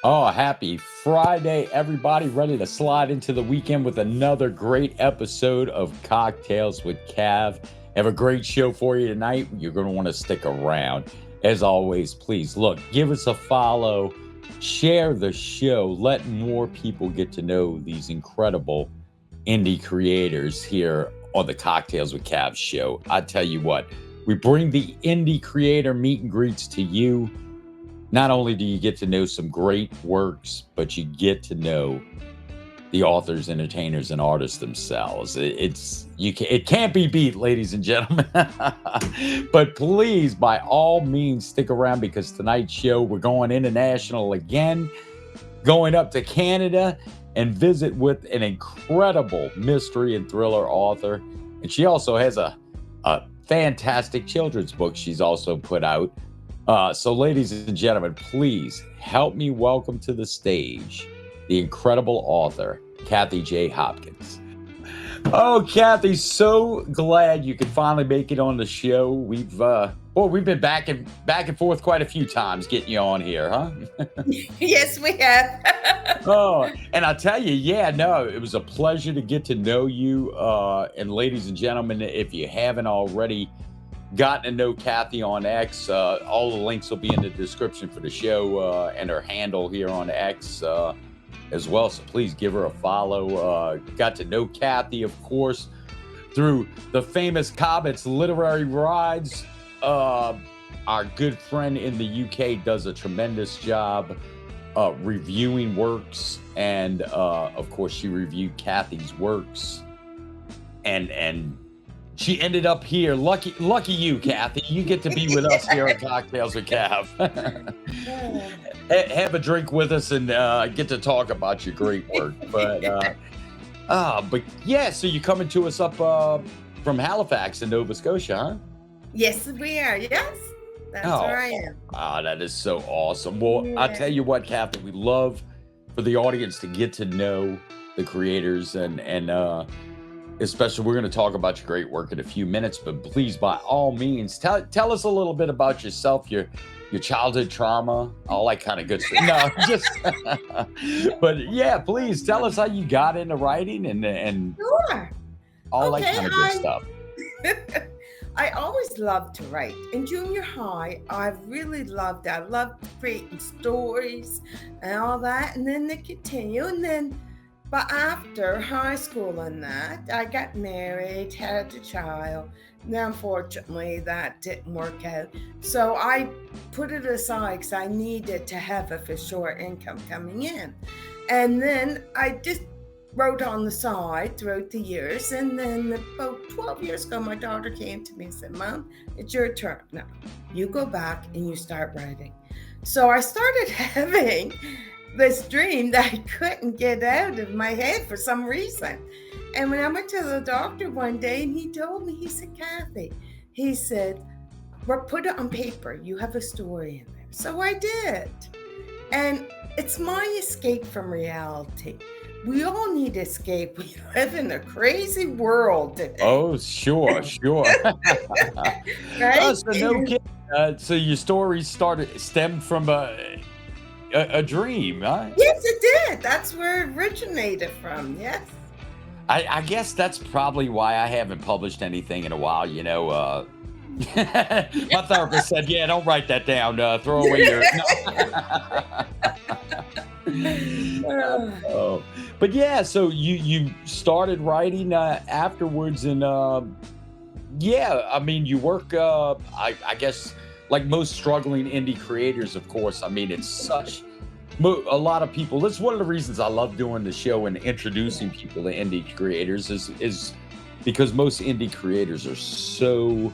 Oh, happy Friday, everybody. Ready to slide into the weekend with another great episode of Cocktails with Cav. Have a great show for you tonight. You're going to want to stick around. As always, please look, give us a follow, share the show, let more people get to know these incredible indie creators here on the Cocktails with Cav show. I tell you what, we bring the indie creator meet and greets to you. Not only do you get to know some great works, but you get to know the authors, entertainers, and artists themselves. It can't be beat, ladies and gentlemen. But please, by all means, stick around, because tonight's show, we're going international again, going up to Canada and visit with an incredible mystery and thriller author. And she also has a fantastic children's book she's also put out. So ladies and gentlemen, please help me welcome to the stage the incredible author, Cathy J. Hopkins. Oh, Cathy, so glad you could finally make it on the show. We've been back and forth quite a few times getting you on here, huh? Yes, we have. Oh, and I tell you, it was a pleasure to get to know you. And ladies and gentlemen, if you haven't already gotten to know Cathy on X, all the links will be in the description for the show, and her handle here on X as well. So please give her a follow. Got to know Cathy, of course, through the famous Cobbetts Literary Rides. Our good friend in the UK does a tremendous job reviewing works, and of course she reviewed Cathy's works, and she ended up here. Lucky you, Cathy. You get to be with us here at Cocktails with Cav. Have a drink with us and get to talk about your great work. But yeah, so you're coming to us up from Halifax in Nova Scotia, huh? Yes, we are. Yes, that's where I am. Oh, that is so awesome. Well, yeah. I'll tell you what, Cathy, we love for the audience to get to know the creators, and especially, we're going to talk about your great work in a few minutes, but please, by all means, tell us a little bit about yourself, your childhood trauma, all that kind of good stuff. No, just, but yeah, please tell us how you got into writing and sure. All that kind of good stuff. I always loved to write. In junior high, I really loved that. I loved creating stories and all that, and then they continue, but after high school and that, I got married, had a child. Now, unfortunately, that didn't work out. So I put it aside because I needed to have a for sure income coming in. And then I just wrote on the side throughout the years. And then about 12 years ago, my daughter came to me and said, "Mom, it's your turn now. You go back and you start writing." So I started having this dream that I couldn't get out of my head for some reason. And when I went to the doctor one day, and he told me, he said, "Cathy," he said, "Well, put it on paper. You have a story in there." So I did. And it's my escape from reality. We all need escape. We live in a crazy world today. Oh, sure. Right? So no kidding. So your story stemmed from a dream, huh? Yes, it did. That's where it originated from. Yes. I guess that's probably why I haven't published anything in a while. My therapist said, "Yeah, don't write that down. Throw away your." But yeah, so you started writing afterwards, and I mean, you work. I guess, like most struggling indie creators, of course. I mean, it's such a lot of people. That's one of the reasons I love doing the show and introducing people to indie creators is because most indie creators are so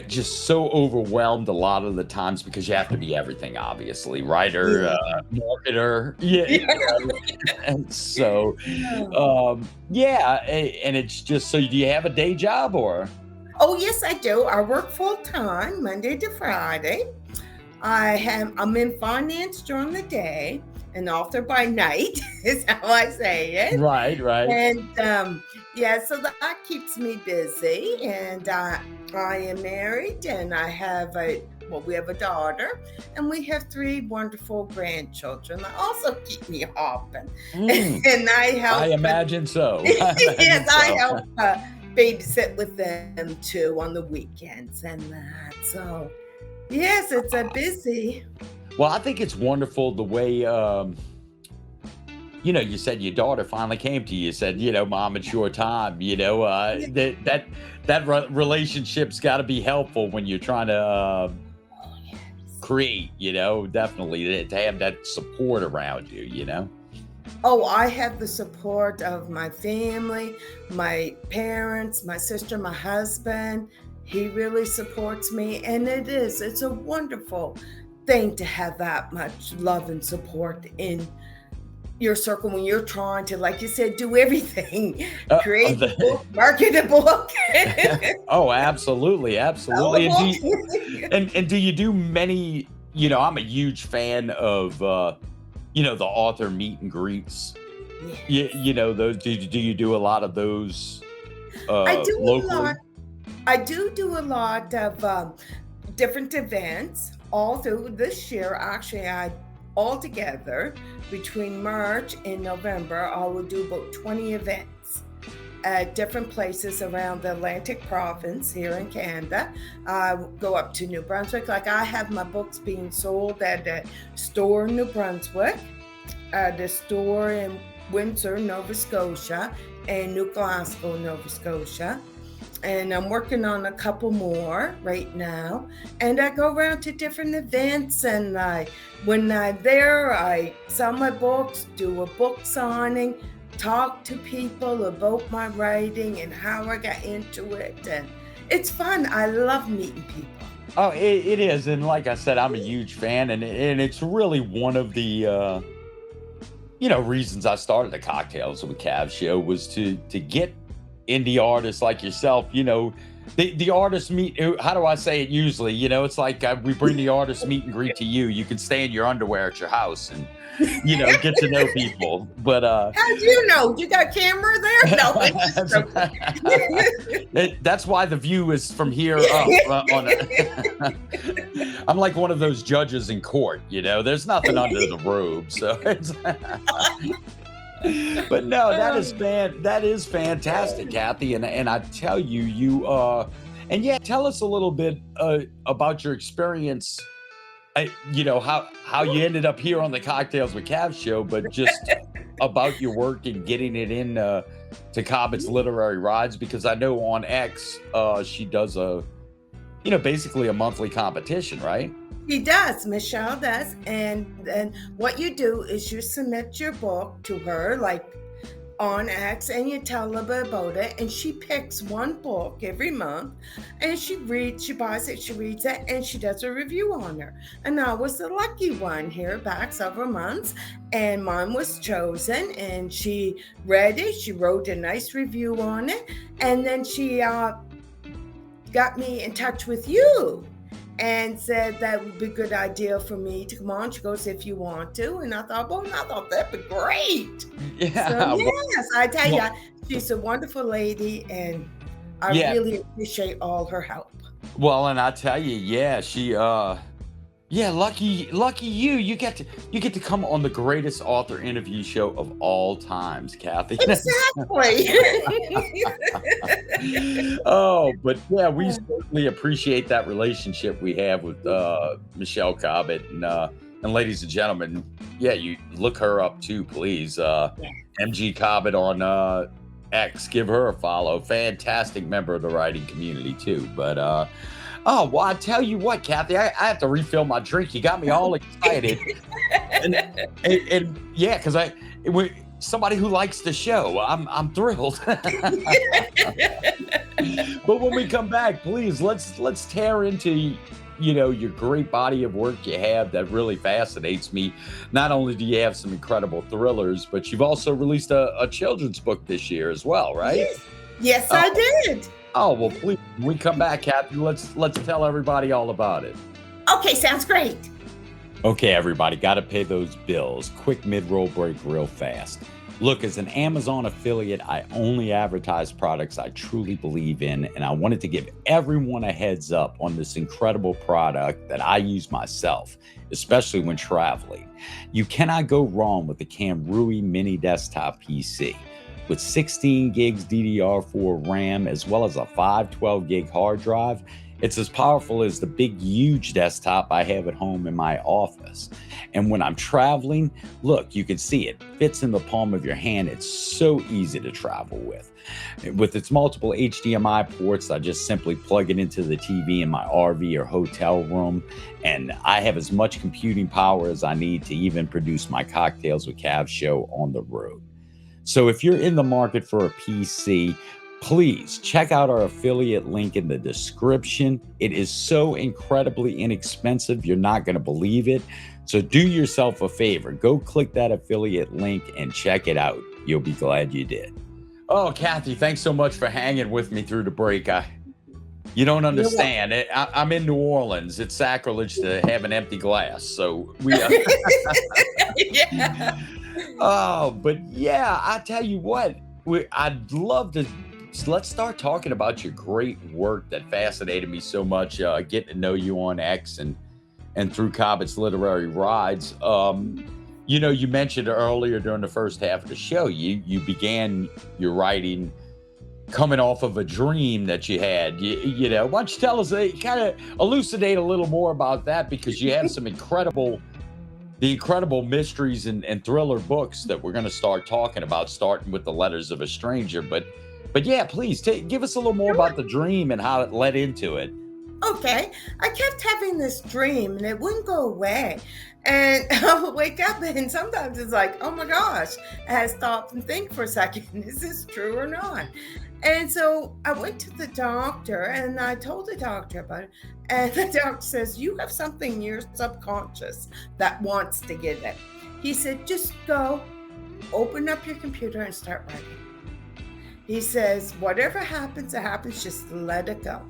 just so overwhelmed a lot of the times because you have to be everything, obviously, writer, Yeah. marketer, yeah, Yeah. and so, Yeah. yeah, and it's just so. Do you have a day job or? Oh, yes, I do. I work full time, Monday to Friday. I'm in finance during the day, an author by night is how I say it. Right, right. And yeah, so that keeps me busy. And I am married, and we have a daughter, and we have three wonderful grandchildren that also keep me hopping. Mm, And I I help. imagine so. I imagine Yes, I so. help babysit with them too on the weekends and that. So yes, it's a busy. Well, I think it's wonderful the way, you said your daughter finally came to you. You said, Mom, it's your time. Yeah. That relationship's got to be helpful when you're trying to Oh, yes. create. Definitely to have that support around you. Oh, I have the support of my family, my parents, my sister, my husband. He really supports me, and it's a wonderful thing to have that much love and support in your circle when you're trying to, like you said, do everything. Create the book, market the book, Oh, absolutely, sell the absolutely. book. And do you do many? I'm a huge fan of the author meet and greets. Yes. Those. Do you do a lot of those I do a locally? lot. I do a lot of different events all through this year. Actually, I altogether between March and November, I will do about 20 events at different places around the Atlantic province here in Canada. I go up to New Brunswick. Like I have my books being sold at a store in New Brunswick, the store in Windsor, Nova Scotia, and New Glasgow, Nova Scotia. And I'm working on a couple more right now. And I go around to different events, and when I'm there, I sell my books, do a book signing, talk to people about my writing and how I got into it. And it's fun. I love meeting people. Oh, it is, and like I said, I'm a huge fan, and it's really one of the reasons I started the Cocktails with Cav show was to get indie artists like yourself. The artists meet. How do I say it? Usually, it's like we bring the artist meet and greet to you. You can stay in your underwear at your house and get to know people. But How do you know? You got camera there? No, it's just that's why the view is from here up. I'm like one of those judges in court. There's nothing under the robe, so it's. But no, that is fantastic, Cathy, and I tell you and yeah, tell us a little bit about your experience. How you ended up here on the Cocktails with Cav show, but just about your work and getting it in to Cobbett's Literary Rides, because I know on X she does basically a monthly competition, right? He does. Michelle does. And what you do is you submit your book to her, like on X, and you tell her about it. And she picks one book every month, and she buys it, she reads it, and she does a review on her. And I was the lucky one here back several months, and mine was chosen, and she read it. She wrote a nice review on it, and then she got me in touch with you and said that would be a good idea for me to come on. She goes, if you want to. And I thought that'd be great. Yeah. So yes, I tell you, she's a wonderful lady, and I really appreciate all her help. Well, and I tell you, yeah, she lucky you. You get to come on the greatest author interview show of all times, Cathy. Exactly. Oh, but yeah, we certainly appreciate that relationship we have with Michelle Cobbett, and ladies and gentlemen, yeah, you look her up too, please. MG Cobbett on X, give her a follow. Fantastic member of the writing community too. But oh, well, I tell you what, Cathy, I have to refill my drink. You got me all excited. and yeah, because somebody who likes the show, I'm thrilled. But when we come back, please let's tear into your great body of work you have that really fascinates me. Not only do you have some incredible thrillers, but you've also released a children's book this year as well, right? Yes. Yes, Oh, I did. oh well, please, when we come back, Kathy, let's tell everybody all about it. Okay, sounds great. Okay, everybody, got to pay those bills. Quick mid-roll break real fast. Look, as an Amazon affiliate, I only advertise products I truly believe in, and I wanted to give everyone a heads up on this incredible product that I use myself, especially when traveling. You cannot go wrong with the Camrui Mini Desktop PC. With 16 gigs DDR4 RAM, as well as a 512 gig hard drive, it's as powerful as the big, huge desktop I have at home in my office. And when I'm traveling, look, you can see it fits in the palm of your hand. It's so easy to travel with. With its multiple HDMI ports, I just simply plug it into the TV in my RV or hotel room, and I have as much computing power as I need to even produce my Cocktails with Cav show on the road. So if you're in the market for a PC, please check out our affiliate link in the description. It is so incredibly inexpensive, you're not going to believe it. So do yourself a favor, go click that affiliate link and check it out. You'll be glad you did. Oh, Kathy, thanks so much for hanging with me through the break. You don't understand. I'm in New Orleans. It's sacrilege to have an empty glass. So we. Yeah. Oh, but yeah, I tell you what, I'd love to. Let's start talking about your great work that fascinated me so much. Getting to know you on X and through Cobbett's Literary Rides. You mentioned earlier during the first half of the show, you began your writing coming off of a dream that you had. Why don't you tell us, kind of elucidate a little more about that, because you have some incredible mysteries and thriller books that we're going to start talking about, starting with The Letters of a Stranger. But yeah, please give us a little more about the dream and how it led into it. Okay, I kept having this dream and it wouldn't go away. And I would wake up and sometimes it's like, oh my gosh, I had to stop and think for a second, is this true or not? And so I went to the doctor and I told the doctor about it. And the doctor says, you have something in your subconscious that wants to get it. He said, just go, open up your computer and start writing. He says, whatever happens, it happens, just let it go.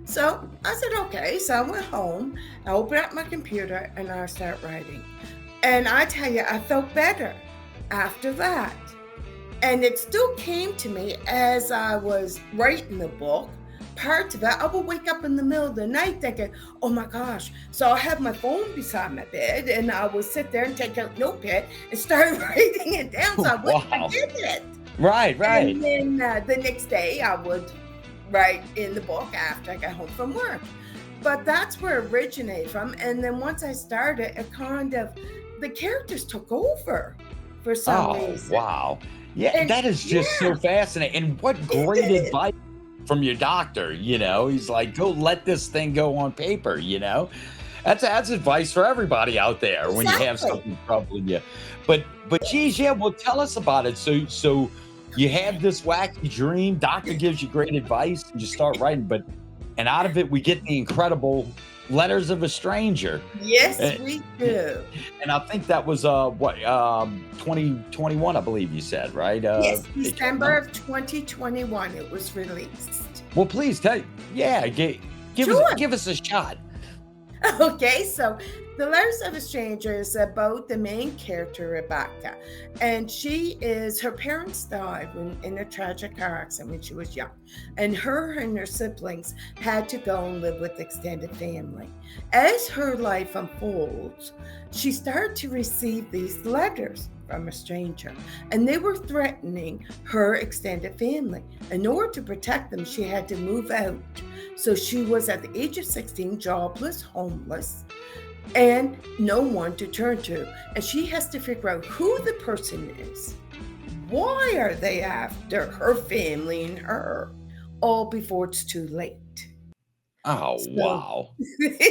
So I said, okay. So I went home, I opened up my computer and I started writing. And I tell you, I felt better after that. And it still came to me as I was writing the book. Parts of it, I would wake up in the middle of the night thinking, oh my gosh. So I had my phone beside my bed and I would sit there and take out a notepad and start writing it down so I wouldn't forget it. Right. And then the next day I would write in the book after I got home from work. But that's where it originated from. And then once I started, it kind of, the characters took over for some reason. Wow. Yeah, and that is just so fascinating. And what great advice from your doctor, he's like, go let this thing go on paper, That's advice for everybody out there when you have something troubling you. But geez, yeah, well, tell us about it. So you have this wacky dream, doctor gives you great advice, and you start writing, and out of it we get the incredible Letters of a Stranger. Yes, we do. And I think that was 2021, I believe you said, right? Yes, December of 2021 it was released. Well, please give us a shot. Okay, so The Letters of a Stranger is about the main character, Rebecca. And her parents died in a tragic car accident when she was young. And her siblings had to go and live with extended family. As her life unfolds, she started to receive these letters from a stranger, and they were threatening her extended family. In order to protect them, she had to move out. So she was at the age of 16, jobless, homeless, and no one to turn to. And she has to figure out who the person is. Why are they after her family and her? All before it's too late. Oh, So wow.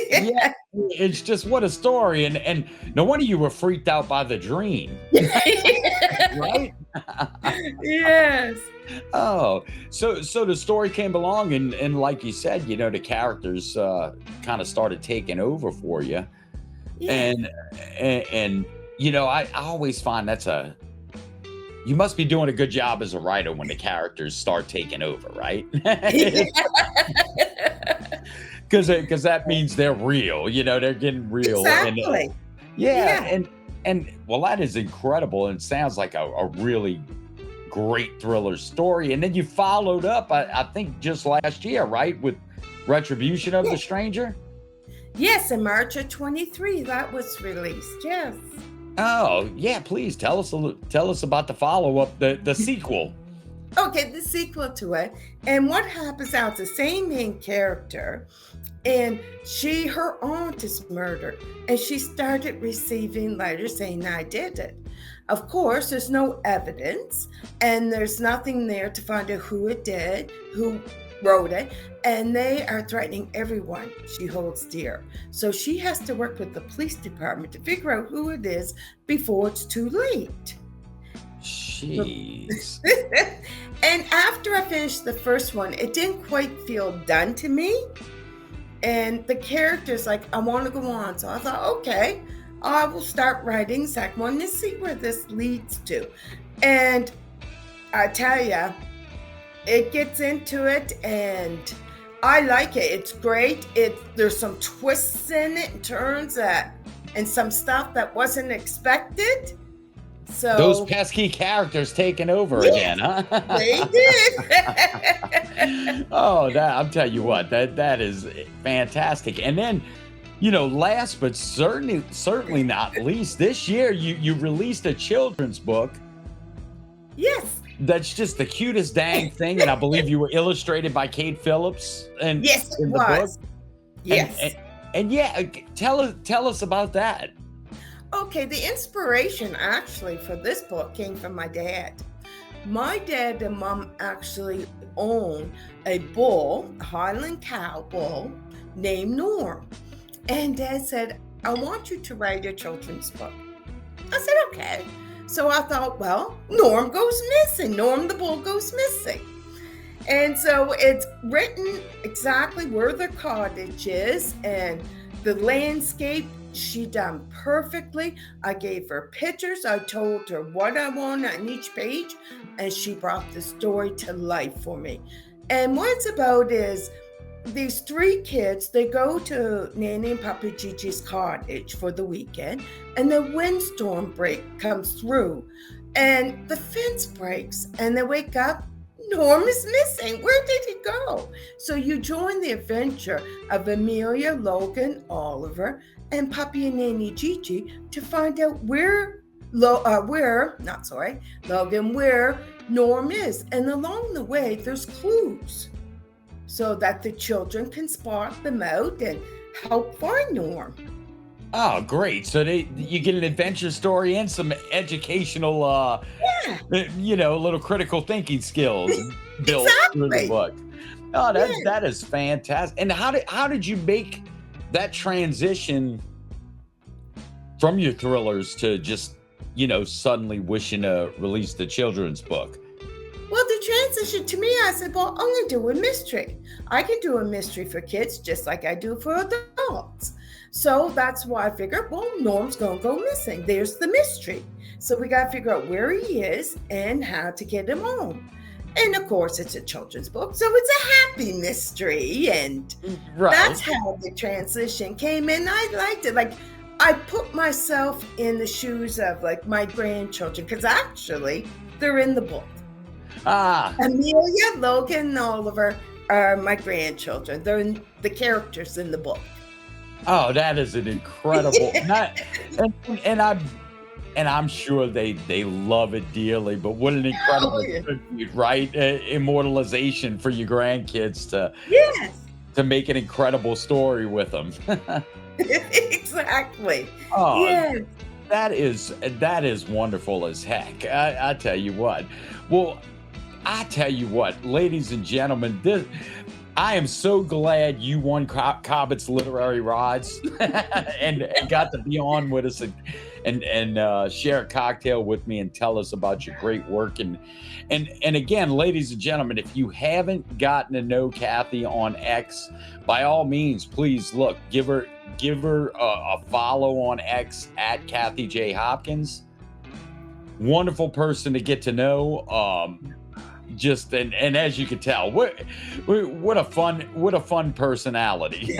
Yeah, it's just what a story, and no wonder you were freaked out by the dream, right? Yes. Oh, so the story came along and like you said, the characters, kinda started taking over for you, Yeah. and and, I always find you must be doing a good job as a writer when the characters start taking over, right? Because that means they're real, they're getting real, and, Exactly. yeah, Yeah. and well, that is incredible, and sounds like a really great thriller story, and then you followed up, I think just last year, right, with Retribution of the Yeah. Stranger? Yes, in March of 23, that was released. Yes. Oh, yeah, please tell us about the follow-up, the sequel. Okay, the sequel to it. And what happens now, it's the same main character, and her aunt is murdered, and she started receiving letters saying, I did it. Of course, there's no evidence, and there's nothing there to find out who it did, who wrote it, and they are threatening everyone she holds dear. So she has to work with the police department to figure out who it is before it's too late. Jeez. And after I finished the first one, it didn't quite feel done to me. And the character's like, I want to go on. So I thought, okay, I will start writing the second one to see where this leads to. And I tell you, it gets into it and I like it. It's great. There's some twists in it and turns and some stuff that wasn't expected. Those So pesky characters taking over yes, again, huh? they did. Oh, I'm telling you what, that is fantastic. And then, last but certainly not least, this year you released a children's book Yes. that's just the cutest dang thing, and I believe you were illustrated by Kate Phillips and Yes, it in the book. was. And, Yes. and yeah, tell us about that. Okay, the inspiration actually for this book came from my dad. My dad and mom actually own a bull, a Highland cow bull named Norm. And dad said, I want you to write a children's book. I said, okay. So I thought, well, Norm goes missing. Norm the bull goes missing. And so it's written exactly where the cottage is and the landscape she done perfectly. I gave her pictures. I told her what I want on each page, and she brought the story to life for me. And what it's about is these three kids, they go to Nanny and Papa Gigi's cottage for the weekend, and the windstorm comes through, and the fence breaks, and they wake up. Norm is missing. Where did he go? So you join the adventure of Amelia, Logan, Oliver, and Puppy and Nanny Gigi to find out where Logan, where Norm is. And along the way, there's clues so that the children can spot them out and help find Norm. Oh, great. So you get an adventure story and some educational, Yeah, little critical thinking skills built through the exactly. book. Oh, Yeah. that is fantastic. And how did you make that transition from your thrillers to just, suddenly wishing to release the children's book? Well, the transition to me, I said, well, I'm going to do a mystery. I can do a mystery for kids just like I do for adults. So that's why I figured, well, Norm's going to go missing. There's the mystery. So we got to figure out where he is and how to get him home. And of course, it's a children's book, so it's a happy mystery. And Right. that's how the transition came in. I liked it. Like, I put myself in the shoes of like my grandchildren, because actually, they're in the book. Ah, Amelia, Logan, and Oliver are my grandchildren. They're the characters in the book. oh, that is an incredible. And I'm sure they love it dearly. But what an incredible Oh, yeah. tribute, right? Immortalization for your grandkids Yes, to make an incredible story with them. exactly. Oh, Yes. that is wonderful as heck. I tell you what. Well, I tell you what, ladies and gentlemen, I am so glad you won Cobbett's Literary Rides and got to be on with us and share a cocktail with me and tell us about your great work. And again, ladies and gentlemen, if you haven't gotten to know Cathy on X, by all means, please look, give her a follow on X at Cathy J Hopkins. Wonderful person to get to know. Just and as you can tell, what a fun personality.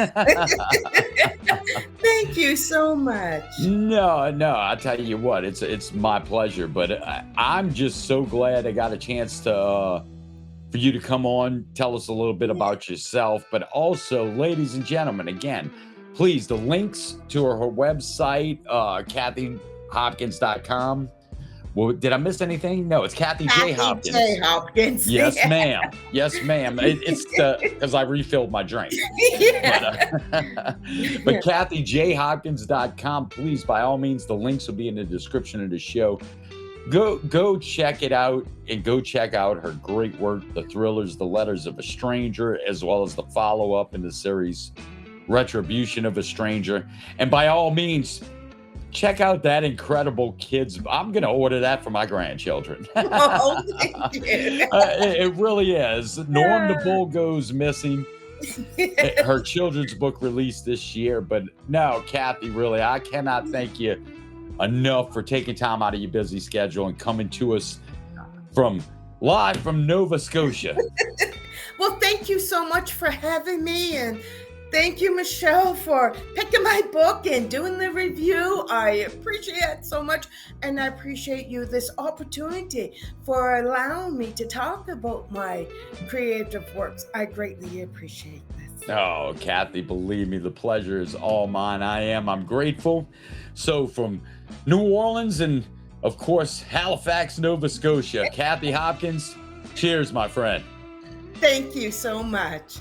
Thank you so much. No, I tell you what, it's my pleasure. But I'm just so glad I got a chance to for you to come on, tell us a little bit about yourself, but also, ladies and gentlemen, again, please, the links to her website, CathyHopkins.com. Well, did I miss anything? No, it's Cathy J Hopkins. J Hopkins. Yes, ma'am. Yes, ma'am. It's because I refilled my drink. Yeah. But CathyJHopkins.com, please, by all means, the links will be in the description of the show. Go check it out and go check out her great work, The Thrillers, The Letters of a Stranger, as well as the follow-up in the series, Retribution of a Stranger. And by all means, check out that incredible kids. I'm going to order that for my grandchildren. Oh, thank you. It really is. Norm the Bull Goes Missing. Her children's book released this year. But no, Cathy, really, I cannot thank you enough for taking time out of your busy schedule and coming to us live from Nova Scotia. Well, thank you so much for having me, and thank you, Michelle, for picking my book and doing the review. I appreciate it so much, and I appreciate you this opportunity for allowing me to talk about my creative works. I greatly appreciate this. Oh, Cathy, believe me, the pleasure is all mine. I'm grateful. So from New Orleans and, of course, Halifax, Nova Scotia, Cathy Hopkins, cheers, my friend. Thank you so much.